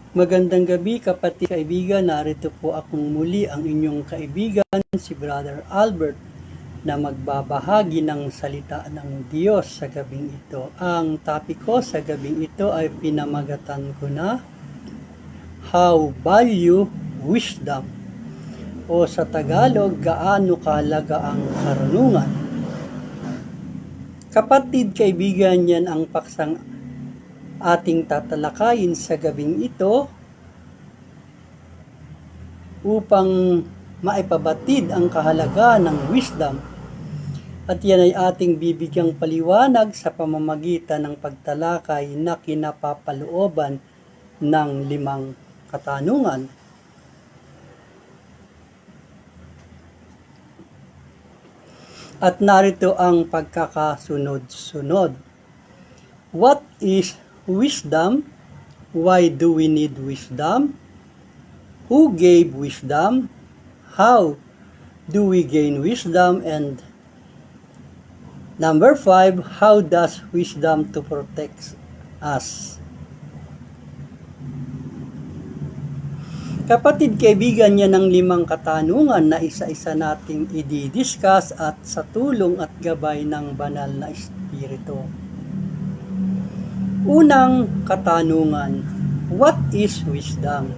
Magandang gabi kapatid kaibigan, narito po akong muli ang inyong kaibigan si Brother Albert na magbabahagi ng salita ng Diyos sa gabing ito. Ang topic ko sa gabing ito ay pinamagatan ko na How Value Wisdom o sa Tagalog, gaano kahalaga ang karunungan. Kapatid kaibigan, yan ang paksang ating tatalakayin sa gabing ito upang maipabatid ang kahalagaan ng wisdom, at yan ay ating bibigyang paliwanag sa pamamagitan ng pagtalakay na kinapapalooban ng 5 katanungan. At narito ang pagkakasunod-sunod. What is wisdom? Why do we need wisdom? Who gave wisdom? How do we gain wisdom? And number 5, how does wisdom to protect us? Kapatid kaibigan, yan ang 5 katanungan na isa-isa nating i-discuss at sa tulong at gabay ng banal na Espiritu. Unang katanungan, what is wisdom?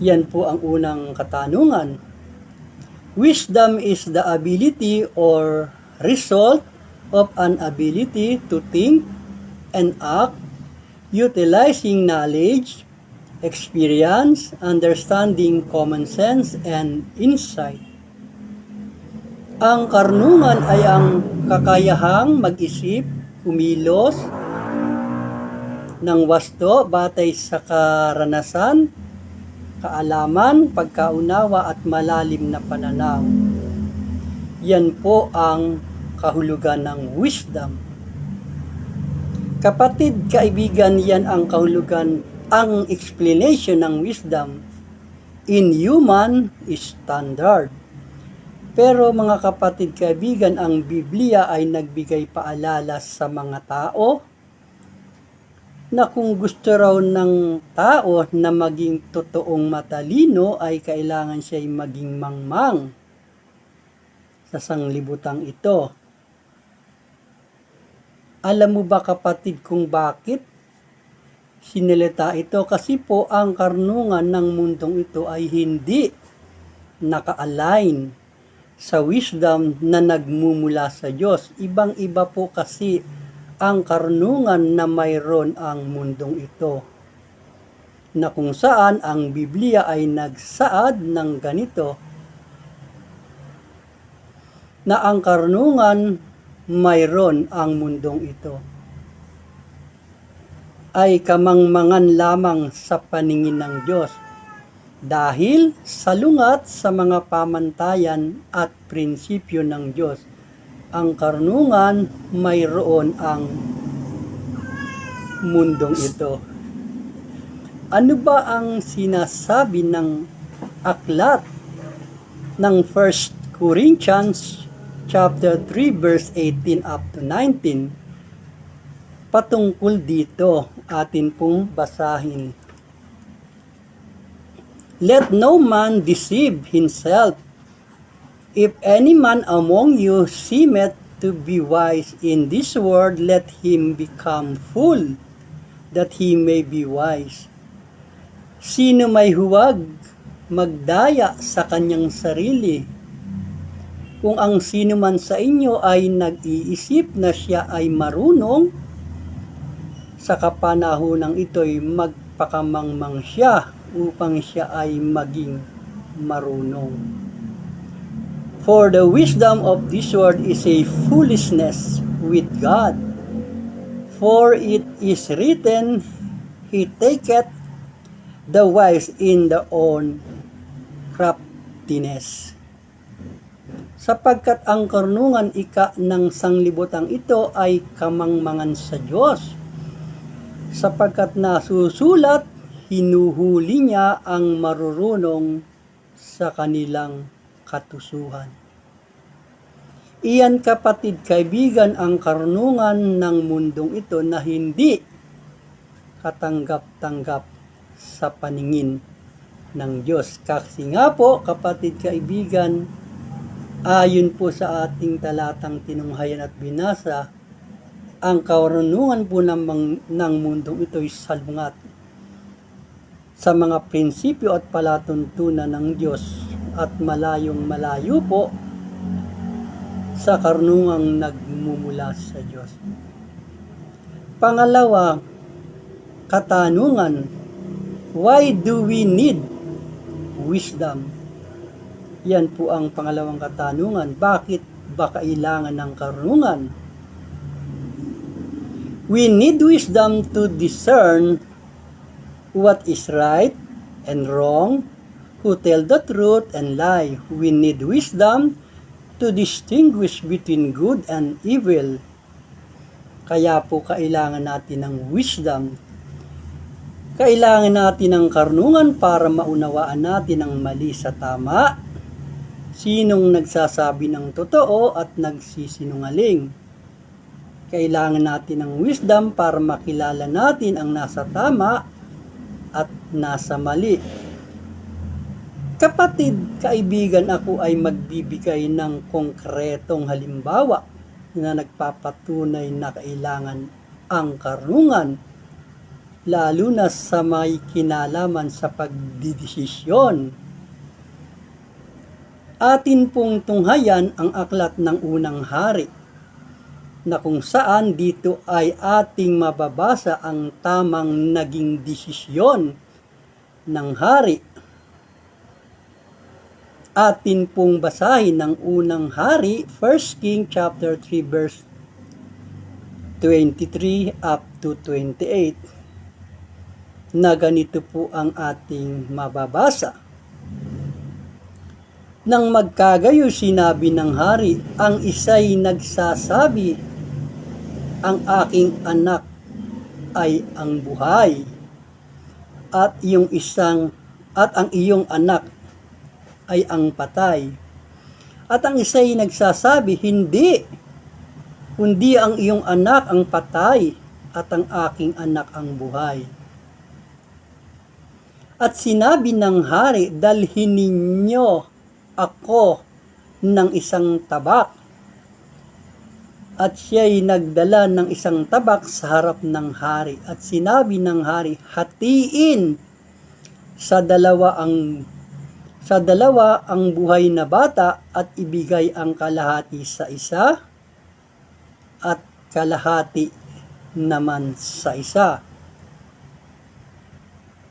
Yan po ang unang katanungan. Wisdom is the ability or result of an ability to think and act, utilizing knowledge, experience, understanding, common sense, and insight. Ang karunungan ay ang kakayahang mag-isip, kumilos ng wasto batay sa karanasan, kaalaman, pagkaunawa at malalim na pananaw. Yan po ang kahulugan ng wisdom. Kapatid kaibigan, yan ang kahulugan, ang explanation ng wisdom in human standard. Pero mga kapatid kaibigan, ang Biblia ay nagbigay paalala sa mga tao na kung gusto raw ng tao na maging totoong matalino ay kailangan siya'y maging mangmang sa sanglibutang ito. Alam mo ba kapatid kung bakit sinilita ito? Kasi po ang karunungan ng mundong ito ay hindi naka-align sa wisdom na nagmumula sa Diyos. Ibang-iba po kasi ang karunungan na mayroon ang mundong ito, na kung saan ang Biblia ay nagsaad ng ganito, na ang karunungan mayroon ang mundong ito ay kamangmangan lamang sa paningin ng Diyos, dahil salungat sa mga pamantayan at prinsipyo ng Diyos. Ang karunungan mayroon ang mundong ito. Ano ba ang sinasabi ng aklat ng 1 Corinthians chapter 3 verse 18 up to 19? Patungkol dito, atin pong basahin. Let no man deceive himself. If any man among you seemeth to be wise in this world, let him become fool, that he may be wise. Sino may huwag magdaya sa kanyang sarili. Kung ang sino man sa inyo ay nag-iisip na siya ay marunong, sa kapanahonang ito'y magpakamangmang siya upang siya ay maging marunong. For the wisdom of this world is a foolishness with God. For it is written, He taketh the wise in their own craftiness. Sapagkat ang karunungan ika ng sanglibutang ito ay kamangmangan sa Diyos. Sapagkat nasusulat, hinuhuli niya ang marurunong sa kanilang katusuhan. Iyan kapatid kaibigan ang karunungan ng mundong ito na hindi katanggap-tanggap sa paningin ng Diyos. Kasi nga po, kapatid kaibigan, ayon po sa ating talatang tinunghayan at binasa, ang karunungan po ng mundong ito ay salungat sa mga prinsipyo at palatuntunan ng Diyos at malayong malayo po sa karunungang nagmumula sa Diyos. Pangalawa, katanungan. Why do we need wisdom? Yan po ang pangalawang katanungan. Bakit ba kailangan ng karunungan? We need wisdom to discern what is right and wrong, who tell the truth and lie. We need wisdom to distinguish between good and evil. Kaya po kailangan natin ng wisdom. Kailangan natin ng karunungan para maunawaan natin ang mali sa tama, sinong nagsasabi ng totoo at nagsisinungaling. Kailangan natin ng wisdom para makilala natin ang nasa tama at nasa mali. Kapatid, kaibigan, ako ay magbibigay ng konkretong halimbawa na nagpapatunay na kailangan ang karunungan, lalo na sa may kinalaman sa pagdidesisyon. Atin pong tunghayan ang aklat ng Unang Hari, na kung saan dito ay ating mababasa ang tamang naging desisyon ng hari. Atin pong basahin ng Unang Hari, 1 King chapter 3 verse 23 up to 28, na ganito po ang ating mababasa. Nang magkagayo sinabi ng hari, ang isa'y nagsasabi, ang aking anak ay ang buhay, at ang iyong anak ay ang patay. At ang isa'y nagsasabi, hindi, kundi ang iyong anak ang patay, at ang aking anak ang buhay. At sinabi ng hari, dalhin ninyo ako ng isang tabak. At siya'y nagdala ng isang tabak sa harap ng hari. At sinabi ng hari, hatiin sa dalawa ang buhay na bata at ibigay ang kalahati sa isa at kalahati naman sa isa.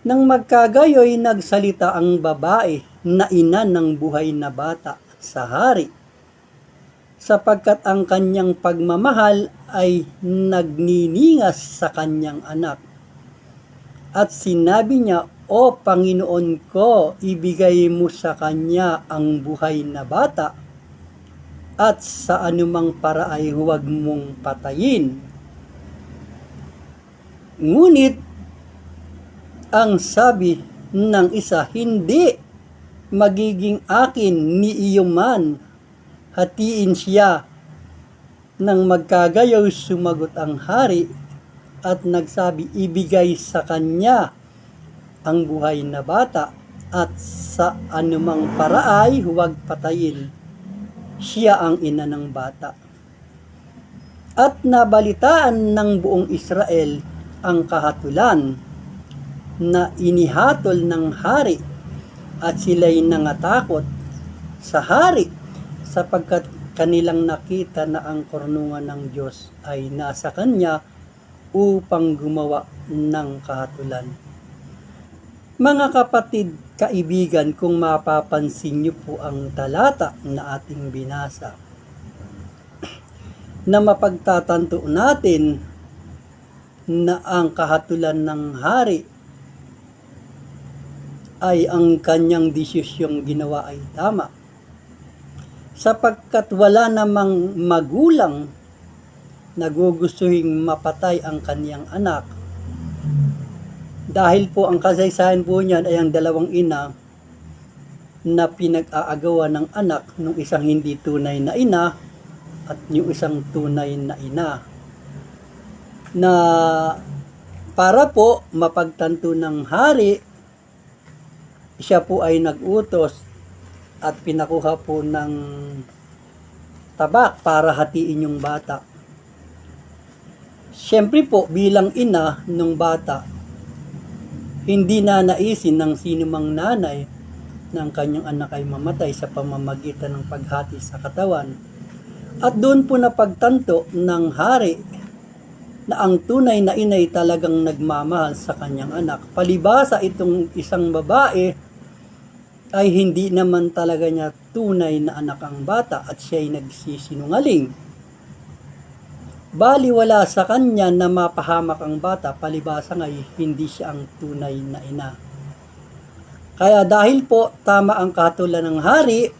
Nang magkagayoy, nagsalita ang babae na ina ng buhay na bata sa hari, sapagkat ang kanyang pagmamahal ay nagniningas sa kanyang anak. At sinabi niya, O Panginoon ko, ibigay mo sa kanya ang buhay na bata, at sa anumang paraay huwag mong patayin. Ngunit ang sabi ng isa, hindi, magiging akin ni iyo man, hatiin siya. Nang magkagayaw, sumagot ang hari at nagsabi, ibigay sa kanya ang buhay na bata, at sa anumang paraay huwag patayin. Siya ang ina ng bata. At nabalitaan ng buong Israel ang kahatulan na inihatol ng hari, at sila'y nangatakot sa hari, sapagkat kanilang nakita na ang karunungan ng Diyos ay nasa kanya upang gumawa ng kahatulan. Mga kapatid, kaibigan, kung mapapansin niyo po ang talata na ating binasa, na mapagtatanto natin na ang kahatulan ng hari ay ang kanyang desisyong ginawa ay tama, sapagkat wala namang magulang na gugustuhin mapatay ang kanyang anak. Dahil po ang kasaysayan po niyan ay ang dalawang ina na pinag-aagawan ng anak ng isang hindi tunay na ina at yung isang tunay na ina, na Para po mapagtanto ng hari, siya po ay nag-utos at pinakuha po ng tabak para hatiin yung bata. Siyempre po, bilang ina ng bata, hindi na naisin ng sinumang nanay ng kanyang anak ay mamatay sa pamamagitan ng paghati sa katawan. At doon po napagtanto ng hari na ang tunay na inay talagang nagmamahal sa kanyang anak. Palibasa itong isang babae ay hindi naman talaga niya tunay na anak ang bata at siya ay nagsisinungaling. Baliwala sa kanya na mapahamak ang bata, palibasa ngay hindi siya ang tunay na ina. Kaya dahil po tama ang kahatulan ng hari,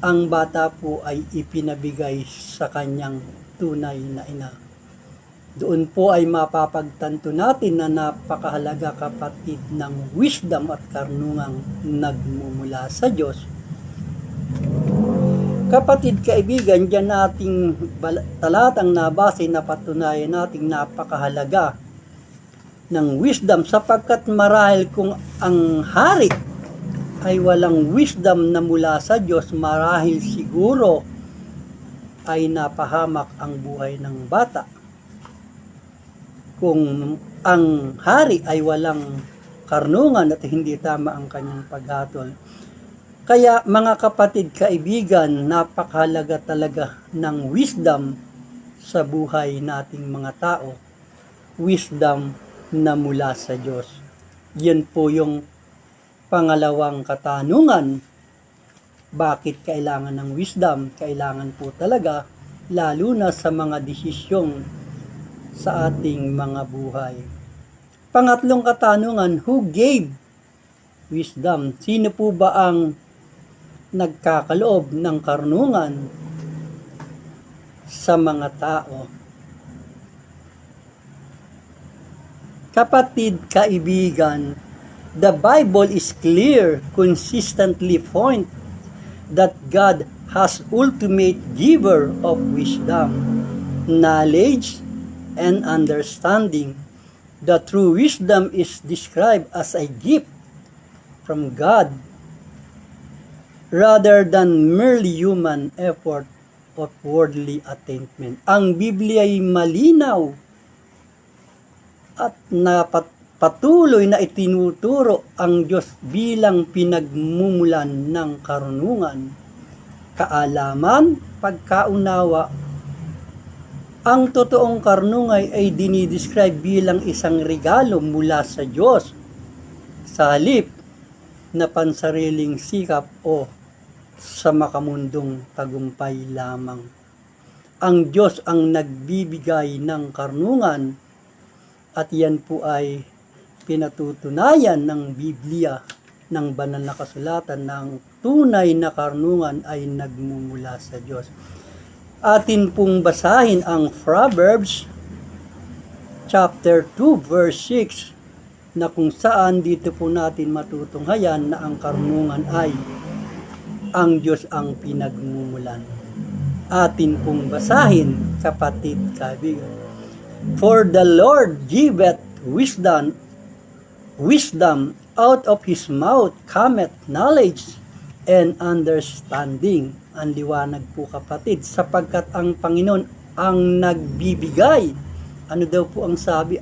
ang bata po ay ipinabigay sa kanyang tunay na ina. Doon po ay mapapagtanto natin na napakahalaga, kapatid, ng wisdom at karunungang nagmumula sa Diyos. Kapatid, kaibigan, diyan nating talatang nabase na patunayan nating napakahalaga ng wisdom, sapagkat marahil kung ang hari ay walang wisdom na mula sa Diyos, marahil siguro ay napahamak ang buhay ng bata. Kung ang hari ay walang karunungan at hindi tama ang kanyang paghatol. Kaya mga kapatid, kaibigan, napakahalaga talaga ng wisdom sa buhay nating mga tao. Wisdom na mula sa Diyos. Yan po yung pangalawang katanungan. Bakit kailangan ng wisdom? Kailangan po talaga, lalo na sa mga desisyong sa ating mga buhay. Pangatlong katanungan, who gave wisdom? Sino po ba ang nagkakaloob ng karunungan sa mga tao? Kapatid, kaibigan, the Bible is clear, consistently point that God has ultimate giver of wisdom, knowledge, and understanding. The true wisdom is described as a gift from God rather than merely human effort or worldly attainment. Ang Biblia ay malinaw at patuloy na itinuturo ang Diyos bilang pinagmumulan ng karunungan, kaalaman, pagkaunawa. Ang totoong karunungan ay dinidescribe bilang isang regalo mula sa Diyos, sa halip na pansariling sikap o sa makamundong tagumpay lamang. Ang Diyos ang nagbibigay ng karunungan at yan po ay pinatutunayan ng Biblia, ng banal na kasulatan, ng tunay na karunungan ay nagmumula sa Diyos. Atin pong basahin ang Proverbs chapter 2 verse 6 na kung saan dito po natin matutunghayan na ang karunungan ay ang Diyos ang pinagmumulan. Atin pong basahin, kapatid, kaibigan. For the Lord giveth wisdom, out of his mouth cometh knowledge and understanding. Ang liwanag po, kapatid, sapagkat ang Panginoon ang nagbibigay. Ano daw po ang sabi?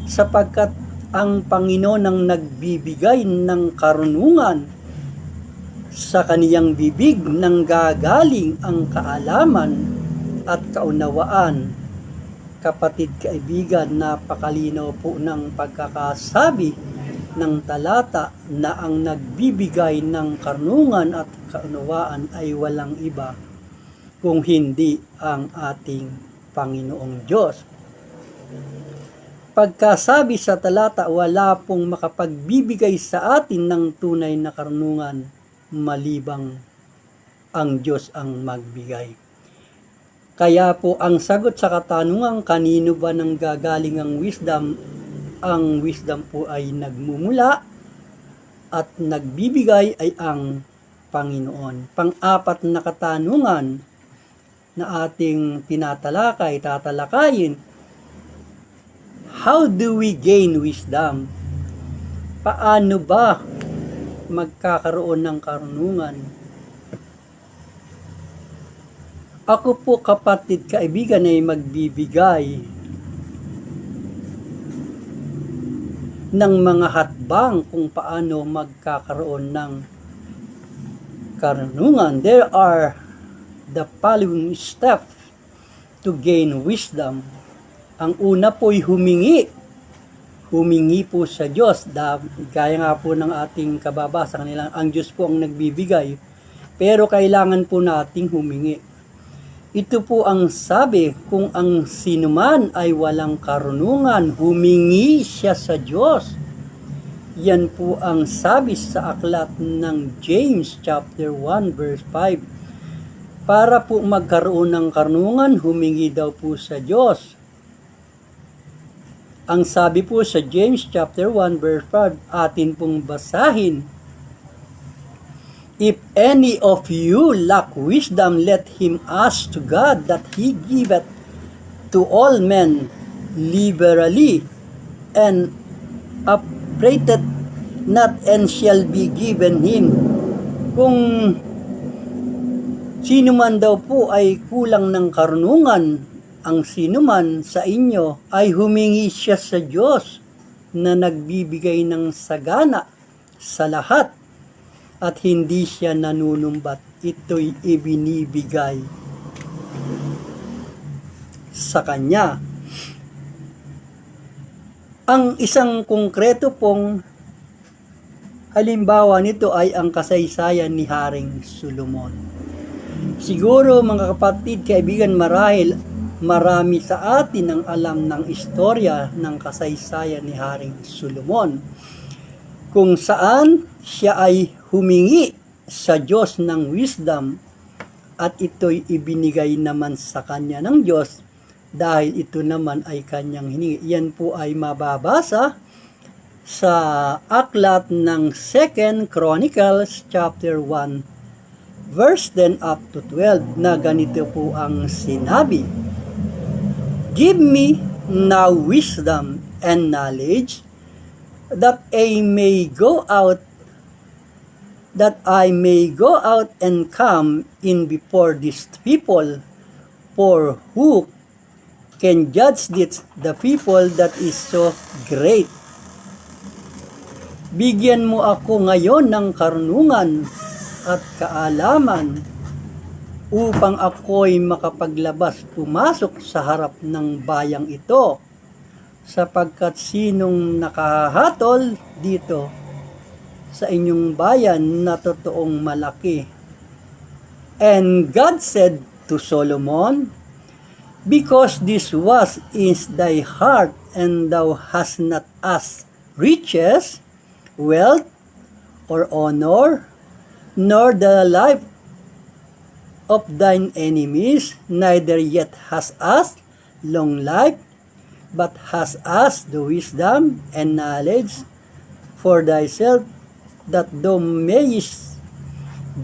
Sapagkat ang Panginoon ang nagbibigay ng karunungan, sa kaniyang bibig nang gagaling ang kaalaman at kaunawaan. Kapatid, kaibigan, napakalinaw po ng pagkakasabi ng talata na ang nagbibigay ng karunungan at kaunawaan ay walang iba kung hindi ang ating Panginoong Diyos. Pagkasabi sa talata, wala pong makapagbibigay sa atin ng tunay na karunungan malibang ang Diyos ang magbigay. Kaya po ang sagot sa katanungan, kanino ba nang gagaling ang wisdom? Ang wisdom po ay nagmumula at nagbibigay ay ang Panginoon. Pang-apat na katanungan na ating tatalakayin, How do we gain wisdom? Paano ba magkakaroon ng karunungan? Ako po, kapatid, kaibigan, ay magbibigay ng mga hatbang kung paano magkakaroon ng karunungan. There are the following steps to gain wisdom. Ang una po ay humingi. Humingi po sa Diyos. Gaya nga po ng ating kababasa kanila, ang Diyos po ang nagbibigay. Pero kailangan po nating humingi. Ito po ang sabi, kung ang sinuman ay walang karunungan, humingi siya sa Diyos. Yan po ang sabi sa aklat ng James chapter 1 verse 5. Para po magkaroon ng karunungan, humingi daw po sa Diyos. Ang sabi po sa James chapter 1 verse 5, atin pong basahin. If any of you lack wisdom, let him ask to God, that he giveth to all men liberally, and upbraideth not, and shall be given him. Kung sino man daw po ay kulang ng karunungan, ang sino man sa inyo ay humingi siya sa Diyos na nagbibigay ng sagana sa lahat at hindi siya nanunumbat. Ito'y ibinibigay sa Kanya. Ang isang konkreto pong halimbawa nito ay ang kasaysayan ni Haring Solomon. Siguro mga kapatid, kaibigan, marami sa atin ang alam ng istorya ng kasaysayan ni Haring Solomon, kung saan siya ay humingi sa Diyos ng wisdom at ito'y ibinigay naman sa kanya ng Diyos dahil ito naman ay kanyang hiningi. Yan po ay mababasa sa aklat ng 2 Chronicles chapter 1 verse 10 up to 12 na ganito po ang sinabi. Give me now wisdom and knowledge, that I may go out and come in before these people, for who can judge this, the people that is so great? Bigyan mo ako ngayon ng karunungan at kaalaman upang ako'y makapaglabas pumasok sa harap ng bayang ito, sapagkat sinong nakahatol dito sa inyong bayan na totoong malaki. And God said to Solomon, because this was in thy heart, and thou hast not asked riches, wealth, or honor, nor the life of thine enemies, neither yet hast asked long life, but hast asked the wisdom and knowledge for thyself, that thou mayest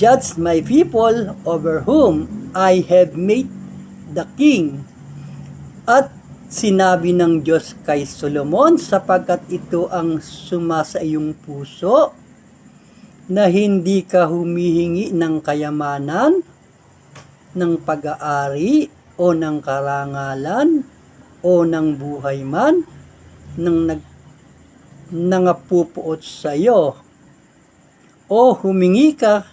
judge my people over whom I have made the king. At sinabi ng Diyos kay Solomon, sapagkat ito ang sumasa iyong puso, na hindi ka humihingi ng kayamanan, ng pag-aari, o ng karangalan, o ng buhay man, ng nangapupuot sa iyo, o humingi ka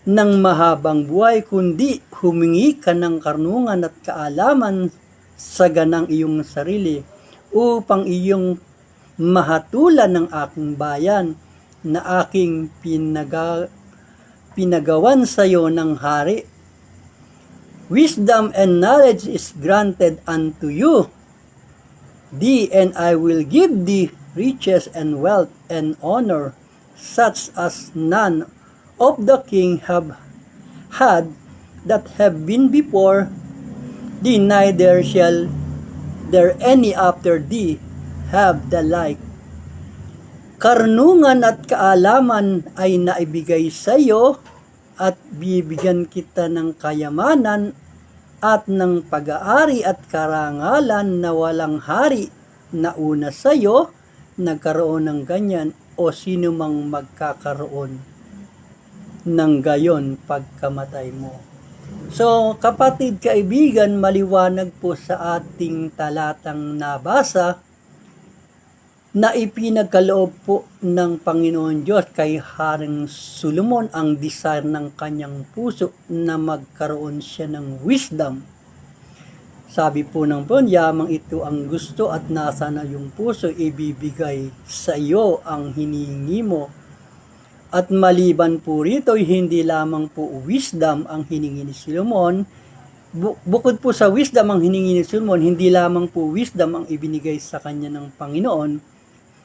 ng mahabang buhay, kundi humingi ka ng karunungan at kaalaman sa ganang iyong sarili, upang iyong mahatulan ng aking bayan na aking pinagawan sa iyo ng hari. Wisdom and knowledge is granted unto you, thee, and I will give thee riches and wealth and honor, such as none of the king have had that have been before thee, neither shall there any after thee have the like. Karunungan at kaalaman ay naibigay sa iyo, at bibigyan kita ng kayamanan at ng pag-aari at karangalan na walang hari na una sa iyo nagkaroon ng ganyan o sino mang magkakaroon ng gayon pagkamatay mo. So, kapatid, kaibigan, maliwanag po sa ating talatang nabasa na ipinagkaloob po ng Panginoon Diyos kay Haring Solomon ang desire ng kanyang puso na magkaroon siya ng wisdom. Sabi po ng Panginoon, yamang ito ang gusto at nasa na yung puso, ibibigay sa iyo ang hinihingi mo. At maliban po rito, hindi lamang po wisdom ang hiningi ni Solomon. Bukod po sa wisdom ang hiningi ni Solomon, hindi lamang po wisdom ang ibinigay sa kanya ng Panginoon.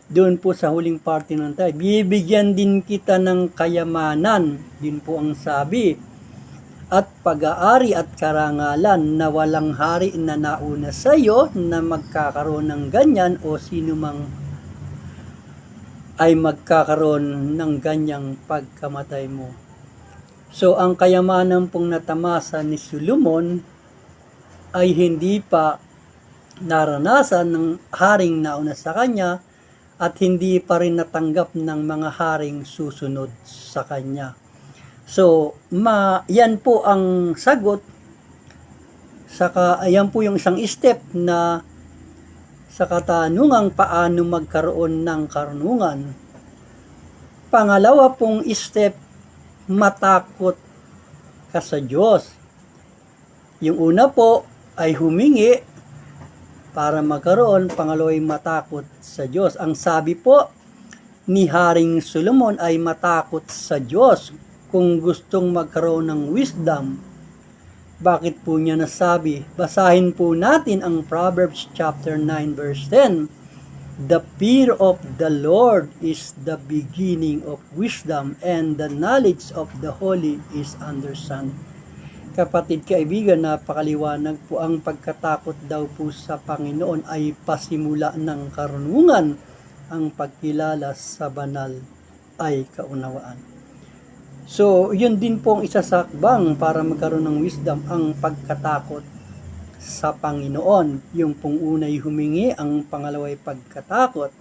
Doon po sa huling parte ng tayo, bibigyan din kita ng kayamanan, din po ang sabi, at pag-aari at karangalan na walang hari na nauna sa iyo na magkakaroon ng ganyan o sino mang ay magkakaroon ng ganyang pagkamatay mo. So, ang kayamanan pong natamasa ni Solomon ay hindi pa naranasan ng haring nauna sa kanya at hindi pa rin natanggap ng mga haring susunod sa kanya. So, yan po ang sagot. Saka, yan po yung isang step na sa katanungang paano magkaroon ng karunungan. Pangalawa pong step, matakot ka sa Diyos. Yung una po ay humingi para magkaroon, pangalawa ay matakot sa Diyos. Ang sabi po ni Haring Solomon ay matakot sa Diyos kung gustong magkaroon ng wisdom. Bakit po niya nasabi? Basahin po natin ang Proverbs chapter 9 verse 10. The fear of the Lord is the beginning of wisdom, and the knowledge of the holy is understanding. Kapatid, kaibigan, napakaliwanag po ang pagkatakot daw po sa Panginoon ay pasimula ng karunungan. Ang pagkilala sa banal ay kaunawaan. So, yun din po ang isa sa hakbang para magkaroon ng wisdom, ang pagkatakot sa Panginoon. Yung pong unay humingi, ang pangalaway pagkatakot.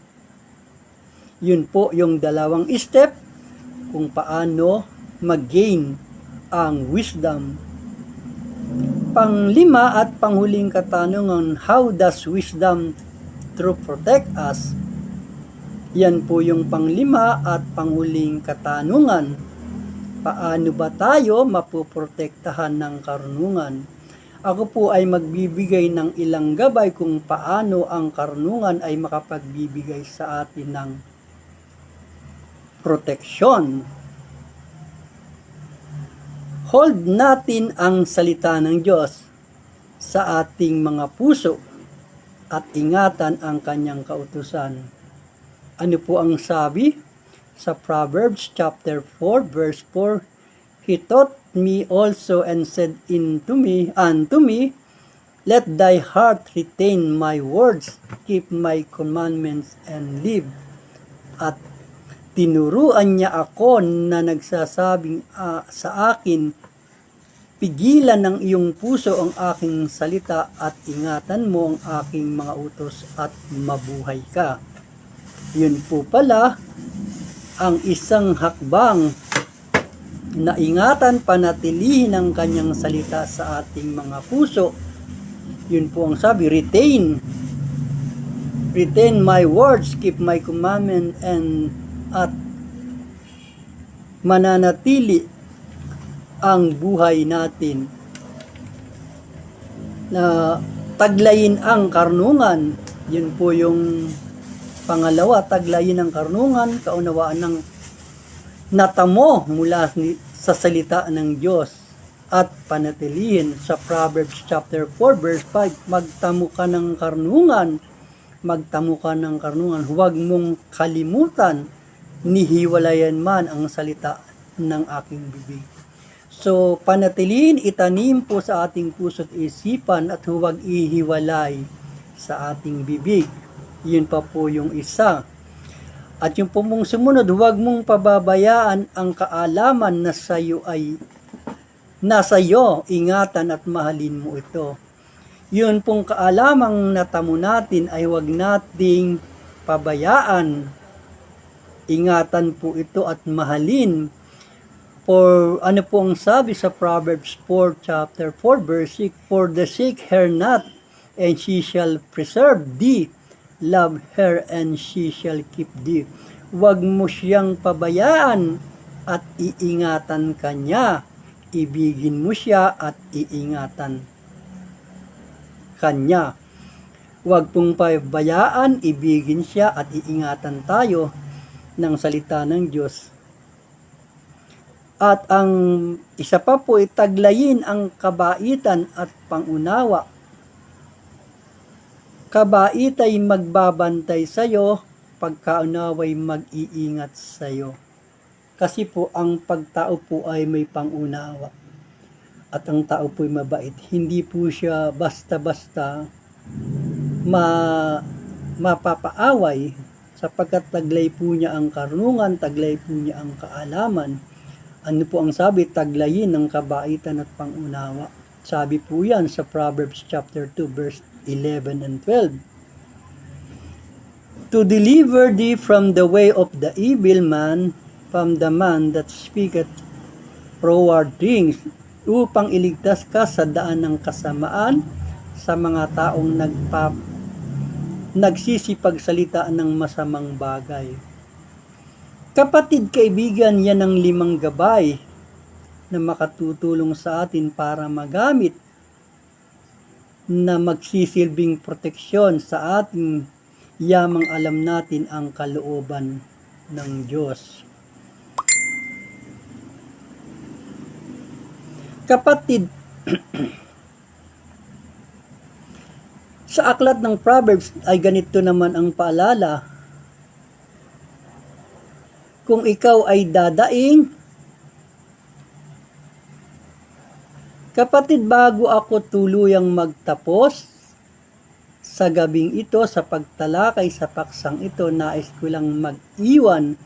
Yun po yung dalawang step kung paano mag-gain ang wisdom. Panglima at panghuling katanungan, how does wisdom truly protect us? Yan po yung panglima at panghuling katanungan. Paano ba tayo mapoprotektahan ng karunungan? Ako po ay magbibigay ng ilang gabay kung paano ang karunungan ay makapagbibigay sa atin ng proteksyon. Hold natin ang salita ng Diyos sa ating mga puso at ingatan ang kanyang kautusan. Ano po ang sabi? Sa Proverbs chapter 4 verse 4, He taught me also and said unto me, let thy heart retain my words, keep my commandments and live. At tinuruan niya ako na nagsasabing sa akin, pigilan ng iyong puso ang aking salita at ingatan mo ang aking mga utos at mabuhay ka. Yun po pala ang isang hakbang na ingatan, panatilihin ang kanyang salita sa ating mga puso. Yun po ang sabi, retain my words, keep my commandment, at mananatili ang buhay natin na taglayin ang karunungan. Yun po yung pangalawa, taglayin ang karunungan, kaunawaan ng natamo mula sa salita ng Diyos at panatilihin. Sa Proverbs chapter 4 verse 5, magtamo ka ng karunungan, huwag mong kalimutan, nihiwalayan man ang salita ng aking bibig. So, panatilihin, itanim po sa ating puso't isipan at huwag ihiwalay sa ating bibig. Yun pa po yung isa. At yung pong sumunod, huwag mong pababayaan ang kaalaman na sa iyo ay Nasa iyo, ingatan at mahalin mo ito. Yun pong kaalamang natamo natin ay huwag nating pabayaan. Ingatan po ito at mahalin. For ano po ang sabi sa Proverbs 4 chapter 4 verse 6, for the sick her not, and she shall preserve thee. Love her, and she shall keep thee. Huwag mo siyang pabayaan at iingatan kanya. Ibigin mo siya at iingatan kanya. Huwag pong pabayaan, ibigin siya at iingatan tayo ng salita ng Diyos. At ang isa pa po, itaglayin ang kabaitan at pangunawa. Kabait ay magbabantay sa iyo, pagkaunaway mag-iingat sa iyo. Kasi po ang pagtao po ay may pangunawa. At ang tao po ay mabait. Hindi po siya basta-basta mapapaaway, sapagkat taglay po niya ang karunungan, taglay po niya ang kaalaman. Ano po ang sabi? Taglayin ng kabaitan at pangunawa. Sabi po yan sa Proverbs chapter 2 verse 11 and 12. To deliver thee from the way of the evil man, from the man that speaketh froward things, upang iligtas ka sa daan ng kasamaan, sa mga taong nagsisipagsalita ng masamang bagay. Kapatid, kaibigan, yan ang 5 gabay na makatutulong sa atin para magamit na magsisilbing proteksyon sa ating yamang alam natin ang kalooban ng Diyos. Kapatid, sa aklat ng Proverbs ay ganito naman ang paalala. Kung ikaw ay dadaing, kapatid, bago ako tuluyang magtapos sa gabing ito, sa pagtalakay sa paksang ito, nais ko lang mag-iwan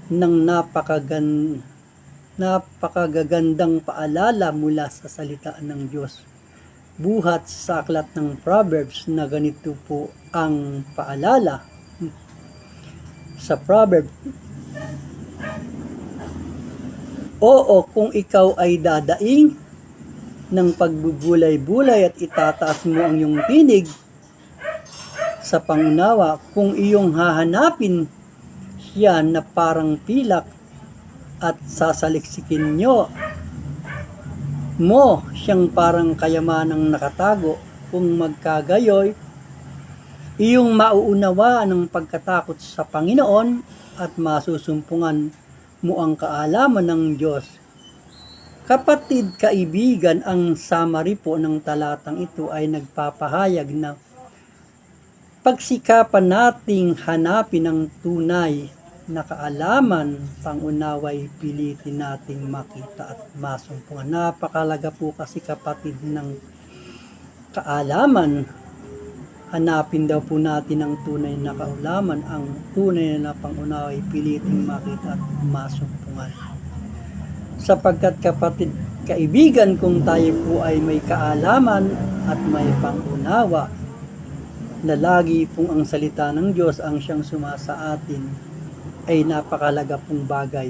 ng napakagagandang paalala mula sa salita ng Diyos. Buhat sa aklat ng Proverbs na ganito po ang paalala. Sa Proverbs, oo, kung ikaw ay dadaing ng pagbubulay-bulay at itataas mo ang iyong tinig sa pangunawa, kung iyong hahanapin siya na parang pilak at sasaliksikin mo siyang parang kayamanang nakatago, kung magkagayoy, iyong mauunawaan ang pagkatakot sa Panginoon at masusumpungan mo ang kaalaman ng Diyos. Kapatid, kaibigan, ang summary po ng talatang ito ay nagpapahayag na pagsikapan nating hanapin ang tunay na kaalaman, pangunaway pilitin nating makita at masumpungan. Napakalaga po kasi, kapatid, ng kaalaman. Hanapin daw po natin ang tunay na kaalaman, ang tunay na pangunaway piliting makita at masumpungan. Sapagkat, kapatid, kaibigan, kung tayo po ay may kaalaman at may pangunawa, na lagi pong ang salita ng Diyos ang siyang sumasa atin, ay napakalaga pong bagay.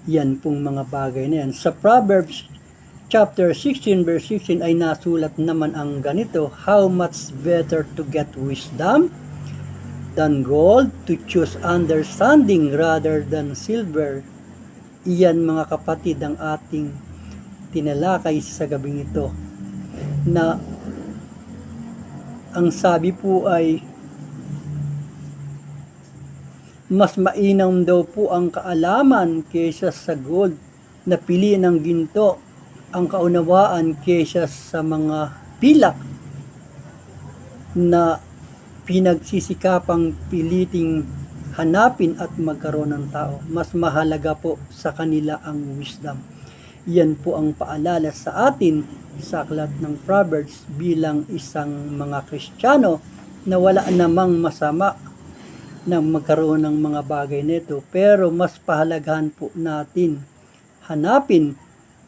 Yan pong mga bagay na yan. Sa Proverbs chapter 16 verse 16 ay nasulat naman ang ganito, how much better to get wisdom than gold, to choose understanding rather than silver. Iyan, mga kapatid, ang ating tinalakay sa gabing ito, na ang sabi po ay mas mainam daw po ang kaalaman kaysa sa gold, na pili ng ginto ang kaunawaan kaysa sa mga pilak na pinagsisikapang piliting hanapin at magkaroon ng tao. Mas mahalaga po sa kanila ang wisdom. Yan po ang paalala sa atin sa aklat ng Proverbs bilang isang mga Kristiyano, na wala namang masama na magkaroon ng mga bagay nito, pero mas pahalagahan po natin hanapin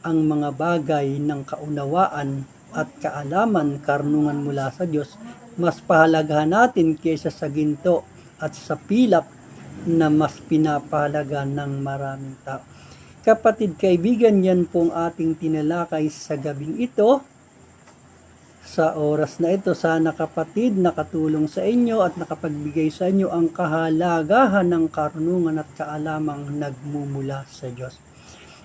ang mga bagay ng kaunawaan at kaalaman, karunungan mula sa Diyos, mas pahalagahan natin kaysa sa ginto at sa pilak na mas pinapahalaga ng maraming tao. Kapatid, kaibigan, yan pong ating tinalakay sa gabing ito. Sa oras na ito, sana kapatid, nakatulong sa inyo at nakapagbigay sa inyo ang kahalagahan ng karunungan at kaalamang nagmumula sa Diyos.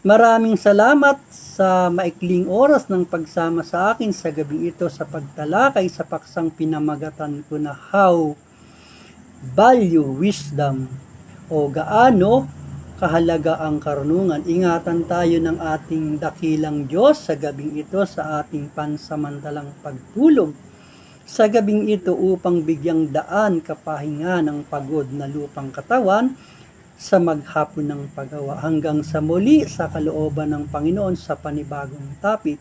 Maraming salamat sa maikling oras ng pagsama sa akin sa gabing ito sa pagtalakay sa paksang pinamagatan ko na How Value Wisdom, o gaano kahalaga ang karunungan. Ingatan tayo ng ating dakilang Diyos sa gabing ito sa ating pansamantalang pagtulog sa gabing ito upang bigyang daan kapahinga ng pagod na lupang katawan sa maghapon ng paggawa. Hanggang sa muli sa kalooban ng Panginoon sa panibagong topic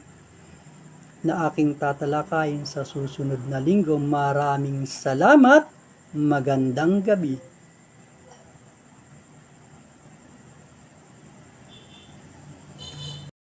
na aking tatalakayin sa susunod na linggo. Maraming salamat. Magandang gabi.